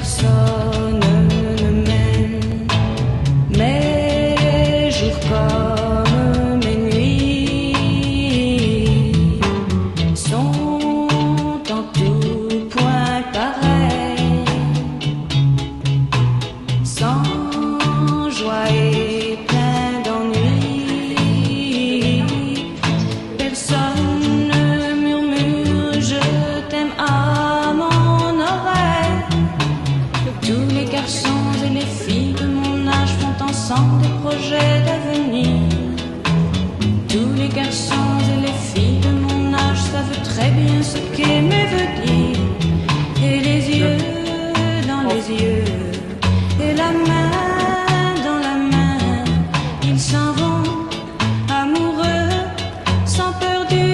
personne ne m'aime. Mes jours comme mes nuits sont en tout point pareils, sans joie et plein d'ennui. Personne ne murmure je t'aime à mon oreille. Tous les garçons et les filles de mon âge font ensemble des projets d'avenir. Tous les garçons et les filles de mon âge savent très bien ce qu'aimer veut dire. Et les yeux dans les yeux, et la main dans la main, ils s'en vont amoureux, sans peur du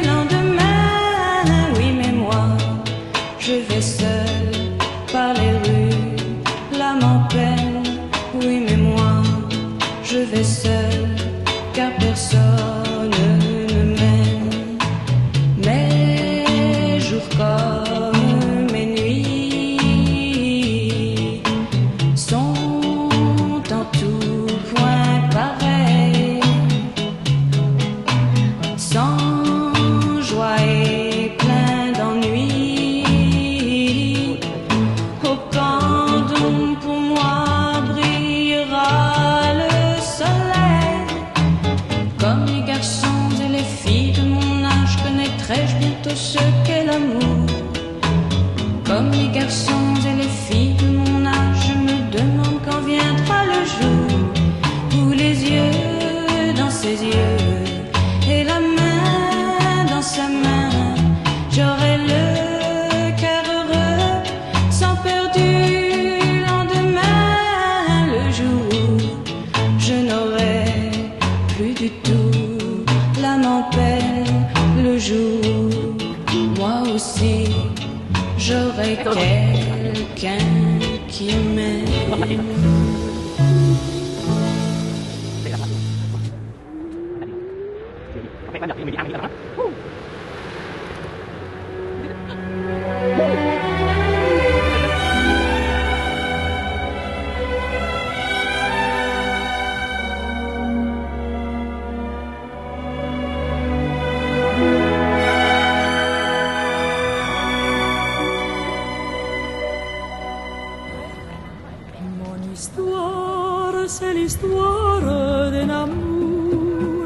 lendemain. Oui, mais moi, je vais seul par les rues, l'âme en peine. Oui, mais moi, je vais seul, car personne ne m'aime. Mes jours comme mes nuits sont en tout point pareils, sans joie et plein d'ennui. Oh, quand donc pour moi brillera le soleil, comme les garçons et les filles de mon âge, connaîtrai-je bientôt ce qu'est l'amour. Comme les garçons et les filles de mon âge, je me demande quand viendra le jour où les yeux dans ses yeux et la main dans sa main, j'aurai le cœur heureux, sans peur du lendemain. Le jour où je n'aurai plus du tout l'âme en peine, le jour où moi aussi j'aurai quelqu'un qui m'aime. Mon histoire, c'est l'histoire d'un amour.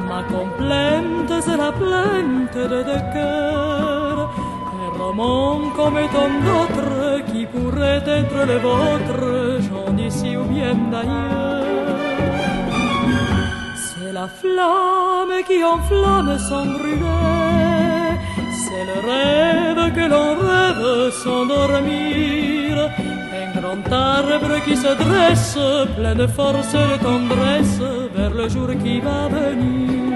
Ma complainte, c'est la plainte de deux cœurs. Un roman comme tant d'autres qui pourrait être le vôtre, j'en d'ici ou bien d'ailleurs. C'est la flamme qui enflamme sans brûler. C'est le rêve que l'on rêve sans dormir. Un grand arbre qui se dresse, plein de force et de tendresse, vers le jour qui va venir.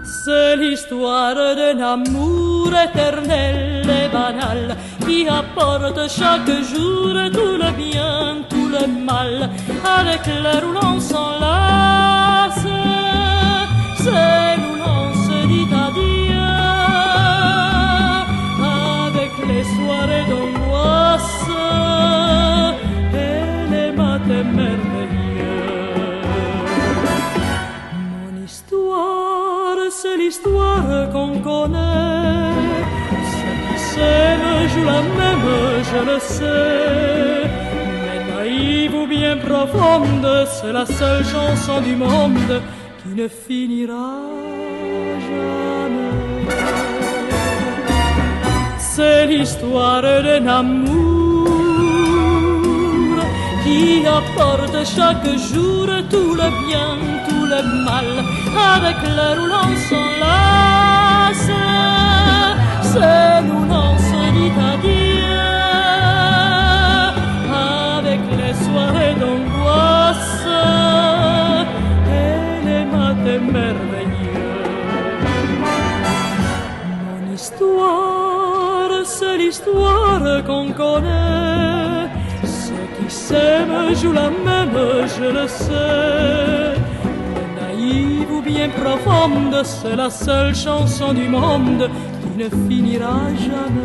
C'est l'histoire d'un amour éternel et banal qui apporte chaque jour tout le bien, tout le mal, avec l'heure où l'on s'enlace. C'est où l'on se dit adieu, avec les soirées d'angoisse et les matins merveilleux. Mon histoire, c'est l'histoire qu'on connaît. Ceux qui s'aiment jouent la même, je le sais. Mais naïve ou bien profonde, c'est la seule chanson du monde qui ne finira jamais. C'est l'histoire d'un amour qui apporte chaque jour tout le bien, tout le mal, avec l'heure où l'on s'enlace. C'est où l'on se dit adieu, avec les soirées d'angoisse et les matins merveilleux. Mon histoire, c'est l'histoire qu'on connaît. Ceux qui s'aiment jouent la même, je le sais. Mais naïve ou bien profonde, c'est la seule chanson du monde qui ne finira jamais.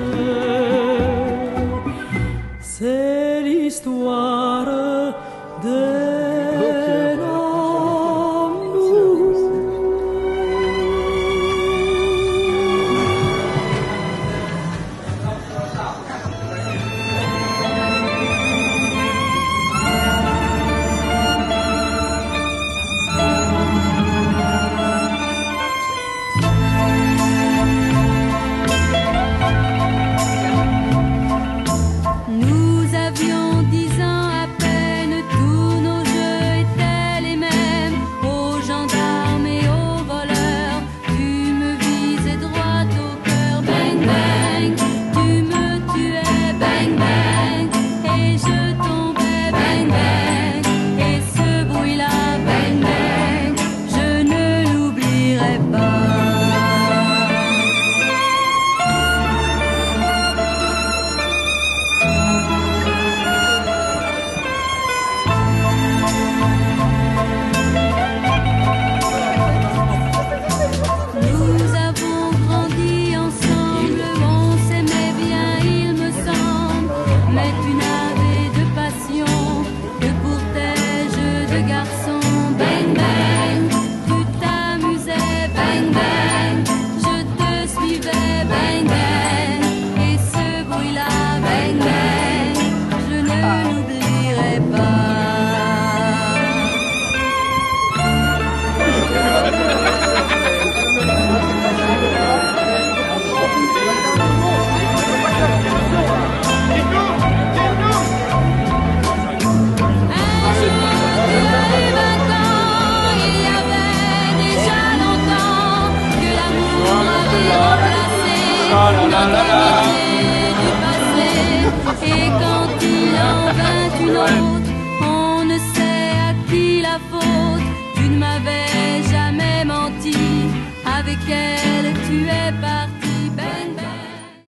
Et quand il en vint une autre, on ne sait à qui la faute. Tu ne m'avais jamais menti, avec elle tu es parti.